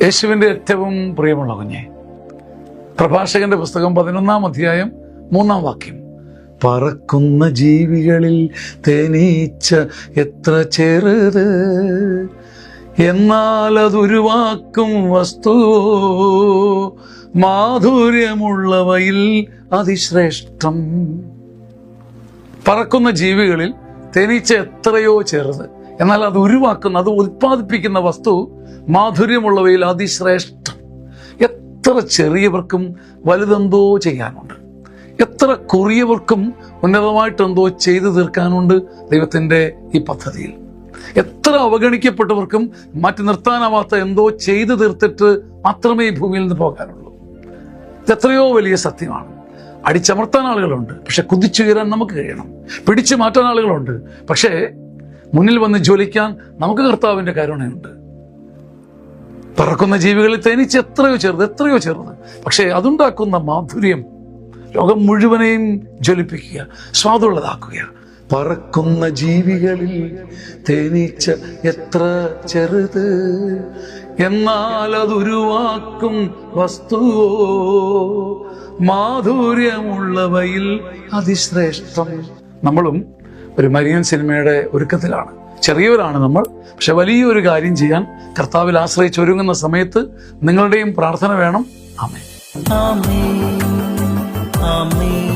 യേശുവിൻ്റെ ഏറ്റവും പ്രിയമുള്ള കുഞ്ഞെ, പ്രഭാഷകന്റെ പുസ്തകം 11-ാം അധ്യായം 3-ാം വാക്യം, പറക്കുന്ന ജീവികളിൽ തേനീച്ച എത്ര ചെറുത്, എന്നാൽ അതുരുവാക്കും വസ്തുവോ മാധുര്യമുള്ളവയിൽ അതിശ്രേഷ്ഠം. പറക്കുന്ന ജീവികളിൽ തേനീച്ച എത്രയോ ചെറുത്, എന്നാൽ അത് ഉരുവാക്കുന്ന, അത് ഉൽപ്പാദിപ്പിക്കുന്ന വസ്തു മാധുര്യമുള്ളവയിൽ അതിശ്രേഷ്ഠം. എത്ര ചെറിയവർക്കും വലുതെന്തോ ചെയ്യാനുണ്ട്, എത്ര കുറിയവർക്കും ഉന്നതമായിട്ടെന്തോ ചെയ്തു തീർക്കാനുണ്ട് ദൈവത്തിൻ്റെ ഈ പദ്ധതിയിൽ. എത്ര അവഗണിക്കപ്പെട്ടവർക്കും മാറ്റി നിർത്താനാവാത്ത എന്തോ ചെയ്തു തീർത്തിട്ട് മാത്രമേ ഈ ഭൂമിയിൽ നിന്ന് പോകാനുള്ളൂ. ഇതെത്രയോ വലിയ സത്യമാണ്. അടിച്ചമർത്താൻ ആളുകളുണ്ട്, പക്ഷെ കുതിച്ചുയരാൻ നമുക്ക് കഴിയണം. പിടിച്ചു മാറ്റാൻ ആളുകളുണ്ട്, പക്ഷേ മുന്നിൽ വന്ന് ജ്വലിക്കാൻ നമുക്ക് കർത്താവിൻ്റെ കരുണയുണ്ട്. പറക്കുന്ന ജീവികളിൽ തേനീച്ച എത്രയോ ചെറുത്, പക്ഷേ അതുണ്ടാക്കുന്ന മാധുര്യം ലോകം മുഴുവനെയും ജ്വലിപ്പിക്കുക, സ്വാദുള്ളതാക്കുക. പറക്കുന്ന ജീവികളിൽ തേനീച്ച എത്ര ചെറുത്, എന്നാൽ അതുരുവാക്കും വസ്തുവോ മാധുര്യമുള്ളവയിൽ അതിശ്രേഷ്ഠം. നമ്മളും ഒരു മരിയൻ സിനിമയുടെ ഒരുക്കത്തിലാണ്. ചെറിയവരാണ് നമ്മൾ, പക്ഷെ വലിയൊരു കാര്യം ചെയ്യാൻ കർത്താവിൽ ആശ്രയിച്ച് ഒരുങ്ങുന്ന സമയത്ത് നിങ്ങളുടെയും പ്രാർത്ഥന വേണം. ആമേൻ. ആമേൻ. ആമേൻ.